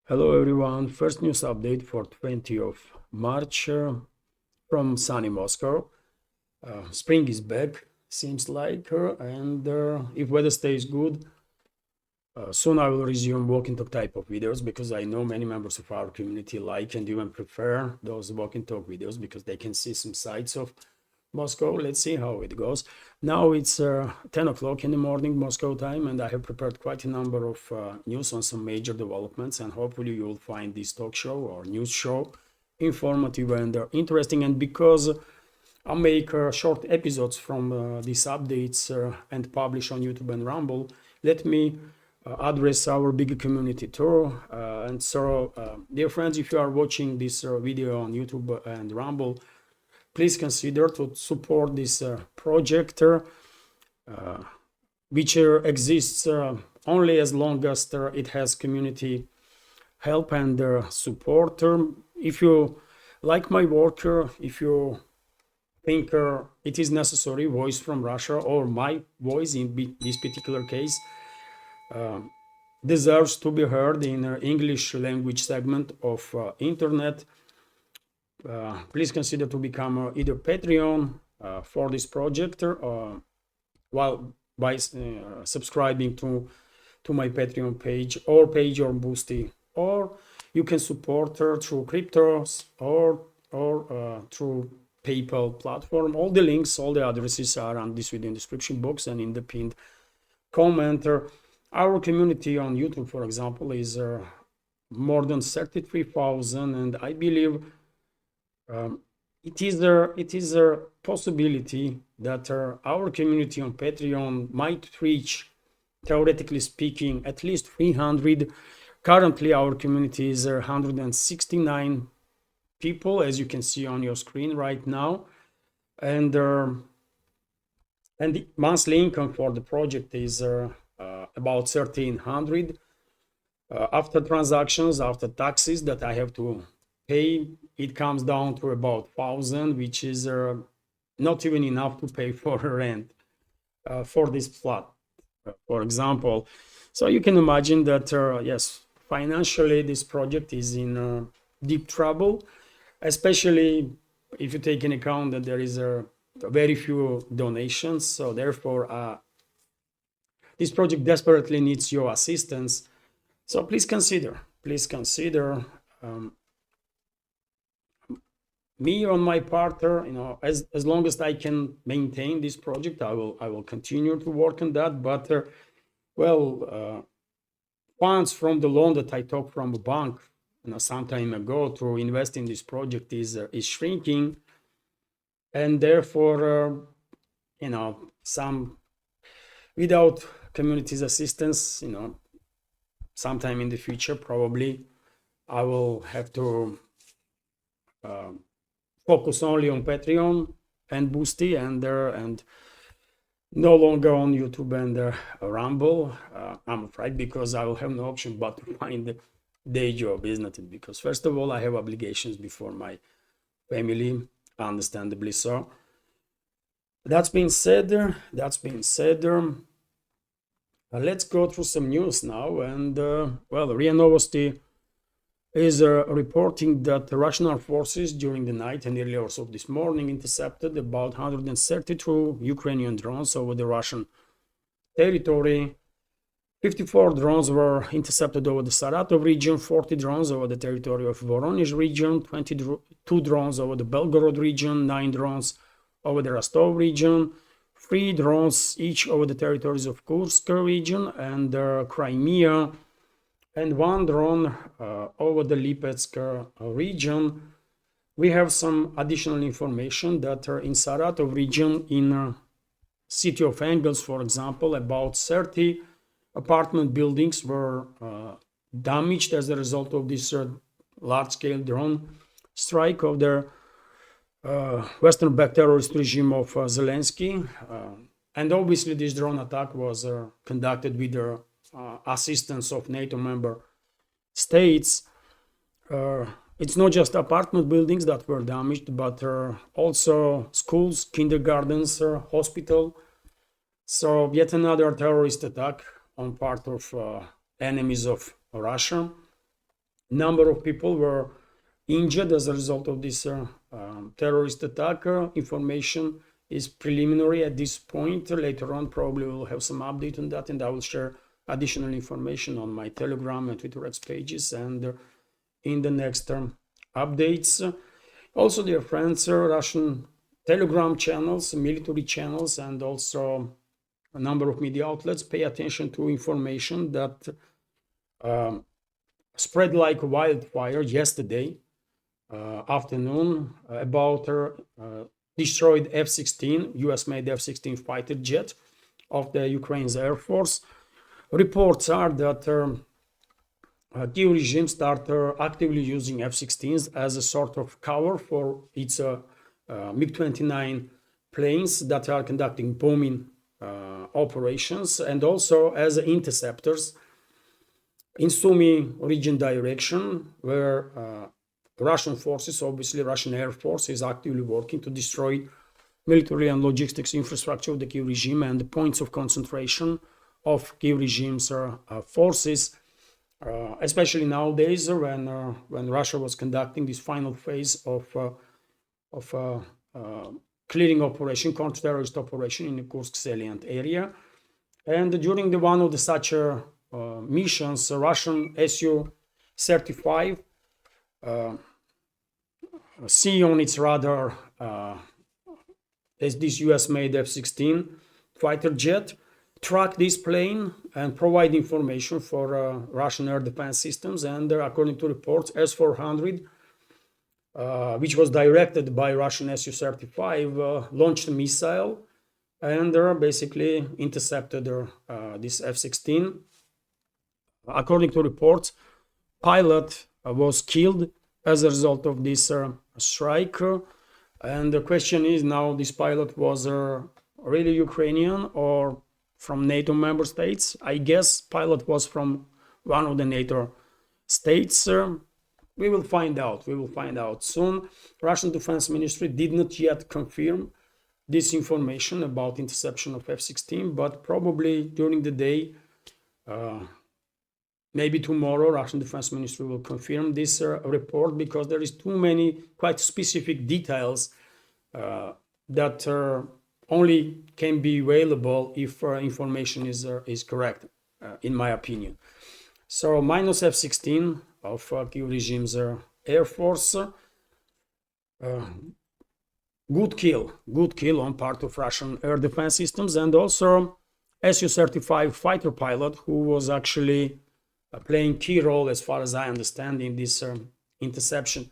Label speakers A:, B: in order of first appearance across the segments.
A: Hello everyone, first news update for 20th of March from sunny Moscow. Spring is back, seems like, and if weather stays good, soon I will resume walking talk type of videos because I know many members of our community like and even prefer those walking talk videos because they can see some sights of Moscow. Let's see how it goes. Now it's 10 o'clock in the morning Moscow time, and I have prepared quite a number of news on some major developments, and hopefully you will find this talk show or news show informative and interesting. And because I make short episodes from these updates and publish on YouTube and Rumble, let me address our bigger community too. And so, dear friends, if you are watching this video on YouTube and Rumble, please consider to support this project, which exists only as long as it has community help and support. If you like my work, if you think it is necessary, voice from Russia or my voice in this particular case deserves to be heard in English language segment of internet, please consider to become either Patreon for this project while by subscribing to my Patreon page or Boosty, or you can support through cryptos or through PayPal platform. All the links, all the addresses are on this video in description box and in the pinned comment. Our community on YouTube, for example, is more than 33,000, and I believe it is a possibility that our community on Patreon might reach, theoretically speaking, at least 300. Currently, our community is 169 people, as you can see on your screen right now, and the monthly income for the project is about 1,300 after transactions, after taxes that I have to pay. It comes down to about 1,000, which is not even enough to pay for rent for this flat, for example. So you can imagine that yes, financially this project is in deep trouble, especially if you take into account that there is very few donations. So therefore this project desperately needs your assistance. So please consider me on my part. As long as I can maintain this project, I will continue to work on that. But funds from the loan that I took from a bank some time ago to invest in this project is shrinking, and therefore some without community's assistance, sometime in the future probably I will have to focus only on Patreon and Boosty and no longer on YouTube and Rumble. I'm afraid, because I will have no option but to find a day job, isn't it? Because first of all, I have obligations before my family, understandably so. That's being said, let's go through some news now. And RIA Novosti is reporting that the Russian armed forces during the night and early hours of this morning intercepted about 132 Ukrainian drones over the Russian territory. 54 drones were intercepted over the Saratov region, 40 drones over the territory of Voronezh region, 22 drones over the Belgorod region, 9 drones over the Rostov region, 3 drones each over the territories of Kursk region and Crimea, and 1 drone over the Lipetsk region. We have some additional information that in Saratov region, in city of Engels, for example, about 30 apartment buildings were damaged as a result of this large-scale drone strike of the Western-backed terrorist regime of Zelensky. And obviously this drone attack was conducted with the assistance of NATO member states. It's not just apartment buildings that were damaged, but also schools, kindergartens, hospital. So yet another terrorist attack on part of enemies of Russia. Number of people were injured as a result of this terrorist attack. Information is preliminary at this point. Later on, probably we'll have some update on that, and I will share additional information on my Telegram and Twitter X pages and in the next updates. Also, dear friends, Russian Telegram channels, military channels, and also a number of media outlets pay attention to information that spread like wildfire yesterday afternoon about destroyed F-16, US-made F-16 fighter jet of the Ukraine's Air Force. Reports are that Kyiv regime started actively using F-16s as a sort of cover for its MiG-29 planes that are conducting bombing operations, and also as interceptors in Sumy region direction, where Russian forces, obviously Russian Air Force, is actively working to destroy military and logistics infrastructure of the Kyiv regime and the points of concentration of Kyiv regime's forces, especially nowadays when Russia was conducting this final phase of clearing operation, counter-terrorist operation in the Kursk salient area. And during one of the such missions, Russian Su-35 see on its radar as this US-made F-16 fighter jet, track this plane and provide information for Russian air defense systems. And according to reports, S-400, which was directed by Russian Su-35, launched a missile and basically intercepted this F-16. According to reports, pilot was killed as a result of this strike. And the question is now, this pilot was really Ukrainian or from NATO member states? I guess pilot was from one of the NATO states. We will find out. We will find out soon. Russian Defense Ministry did not yet confirm this information about interception of F-16, but probably during the day, maybe tomorrow, Russian Defense Ministry will confirm this report, because there is too many quite specific details that only can be available if information is correct, in my opinion. So minus F-16 of Kyiv regime's Air Force. Good kill on part of Russian air defense systems, and also Su-35 fighter pilot who was actually playing key role, as far as I understand, in this interception.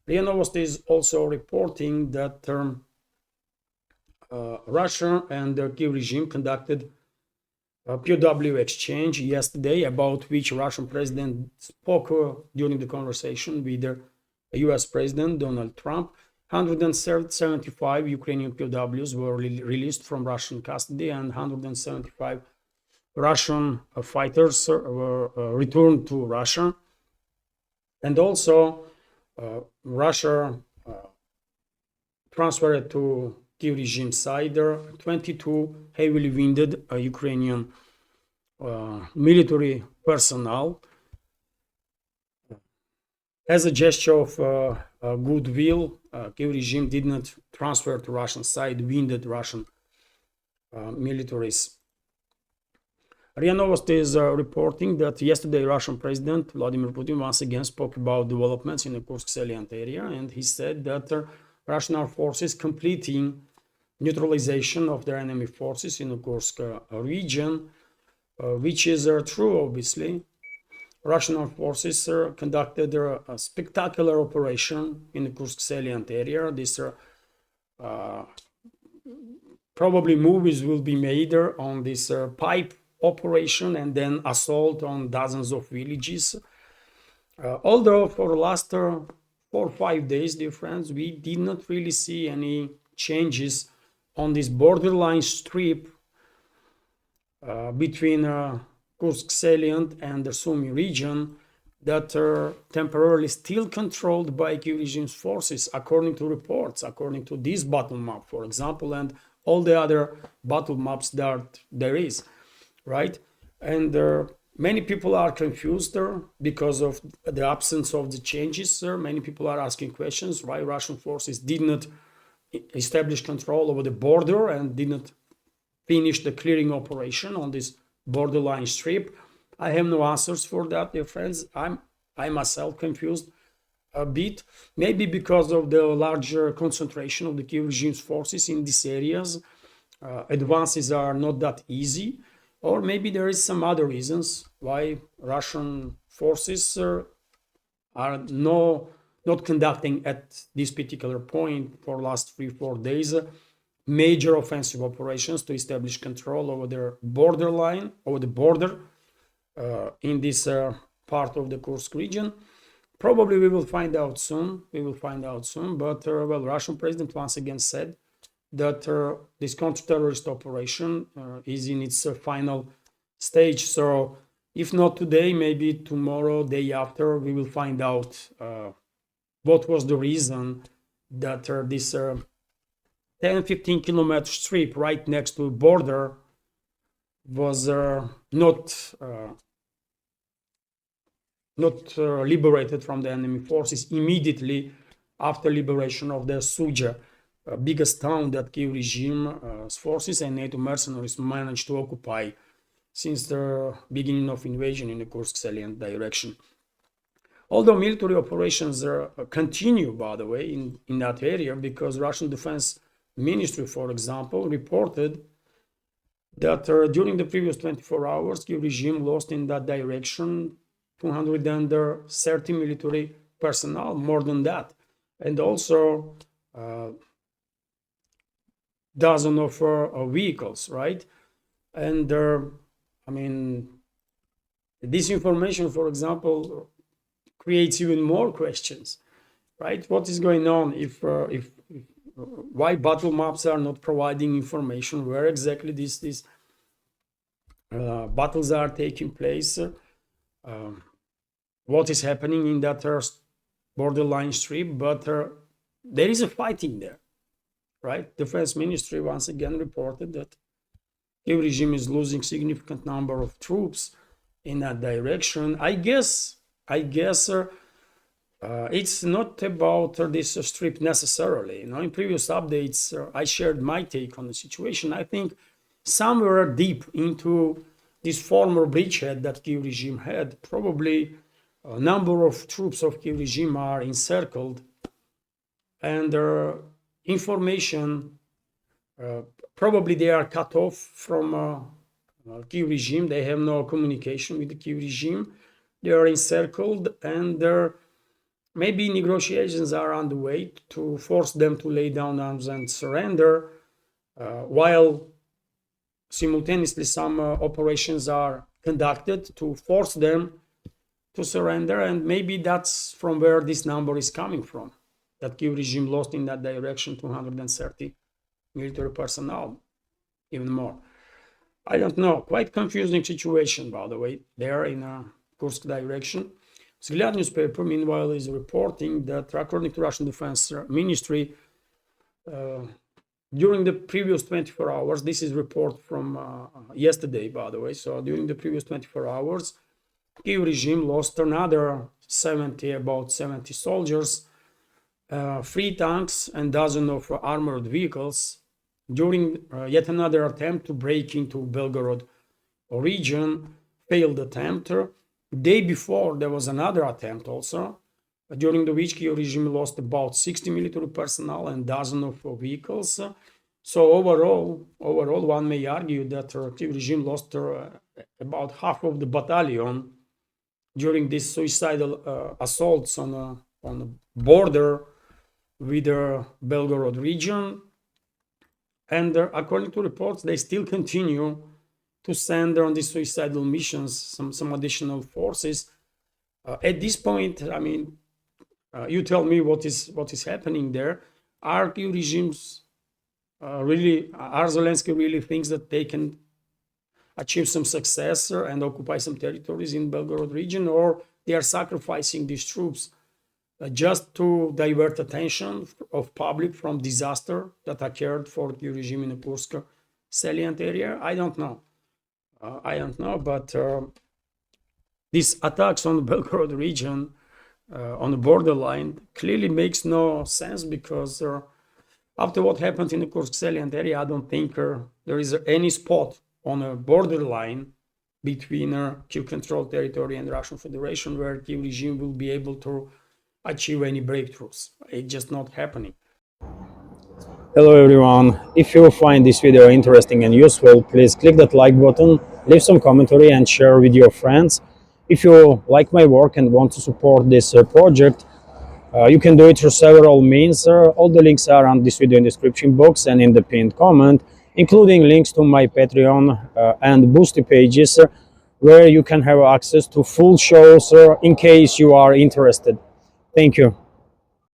A: RIA Novosti is also reporting that Russia and the Kyiv regime conducted a POW exchange yesterday, about which Russian president spoke during the conversation with the US President Donald Trump. 175 Ukrainian POWs were released from Russian custody, and 175 Russian fighters were returned to Russia. And also Russia transferred to Kyiv regime side 22 heavily wounded Ukrainian military personnel as a gesture of goodwill. Kyiv regime did not transfer to Russian side wounded Russian militaries. RIA Novosti is reporting that yesterday Russian President Vladimir Putin once again spoke about developments in the Kursk salient area, and he said that Russian armed forces completing neutralization of their enemy forces in the Kursk region, which is true, obviously. Russian armed forces conducted a spectacular operation in the Kursk salient area. This probably movies will be made on this pipe operation and then assault on dozens of villages. Although for the last 4 or 5 days, dear friends, we did not really see any changes on this borderline strip between Kursk salient and the Sumy region that are temporarily still controlled by Kyiv regime's forces, according to reports, according to this battle map, for example, and all the other battle maps that there is, right? And Many people are confused because of the absence of the changes. Many people are asking questions why Russian forces did not establish control over the border and did not finish the clearing operation on this borderline strip. I have no answers for that, dear friends. I myself confused a bit, maybe because of the larger concentration of the Kiev regime's forces in these areas. Advances are not that easy, or maybe there is some other reasons why Russian forces are not conducting at this particular point for last 3-4 days major offensive operations to establish control over their borderline, over the border in this part of the Kursk region. Probably we will find out soon. But well, Russian president once again said that this counter-terrorist operation is in its final stage. So if not today, maybe tomorrow, day after, we will find out what was the reason that this 10-15 kilometer strip right next to the border was not liberated from the enemy forces immediately after liberation of the Suja, biggest town that Kiev regime's forces and NATO mercenaries managed to occupy since the beginning of invasion in the Kursk salient direction. Although military operations continue, by the way, in that area, because Russian Defense Ministry, for example, reported that during the previous 24 hours, Kiev regime lost in that direction 230 military personnel, more than that, and also dozen of vehicles, right? And I mean, this information, for example, creates even more questions, right? What is going on if why battle maps are not providing information where exactly these battles are taking place? What is happening in that borderline strip? But there is a fighting there, right? Defense Ministry once again reported that Kiev regime is losing significant number of troops in that direction. I guess it's not about this strip necessarily. You know, in previous updates, I shared my take on the situation. I think somewhere deep into this former bridgehead that Kiev regime had, probably a number of troops of Kiev regime are encircled, and their information, probably they are cut off from Kiev regime. They have no communication with the Kiev regime. They are encircled, and maybe negotiations are underway to force them to lay down arms and surrender, while simultaneously some operations are conducted to force them to surrender. And maybe that's from where this number is coming from, that Kiev regime lost in that direction 230 military personnel, even more. I don't know. Quite confusing situation, by the way, there in Kursk direction. Vzгляд newspaper, meanwhile, is reporting that, according to Russian Defense Ministry, during the previous 24 hours, this is report from yesterday, by the way, so during the previous 24 hours, Kiev regime lost another about 70 soldiers, 3 tanks, and dozen of armored vehicles during yet another attempt to break into Belgorod region, failed attempt. Day before, there was another attempt also, during the which Kiev regime lost about 60 military personnel and dozen of vehicles. So overall, one may argue that Kiev regime lost about half of the battalion during these suicidal assaults on the border with the Belgorod region. And according to reports, they still continue to send on these suicidal missions some additional forces. At this point, I mean, you tell me what is happening there. Are Kiev regimes really, are Zelensky really thinks that they can achieve some success and occupy some territories in Belgorod region, or they are sacrificing these troops just to divert attention of public from disaster that occurred for the regime in the Kursk salient area? I don't know. But these attacks on the Belgorod region, on the borderline, clearly makes no sense, because after what happened in the Kursk salient area, I don't think there is any spot on a borderline between Kiev-controlled territory and Russian Federation where Kiev regime will be able to achieve any breakthroughs. It's just not happening.
B: Hello everyone, if you find this video interesting and useful, please click that like button, leave some commentary and share with your friends. If you like my work and want to support this project, you can do it through several means. All the links are on this video in the description box and in the pinned comment, including links to my Patreon and Boosty pages, where you can have access to full shows in case you are interested. Thank you.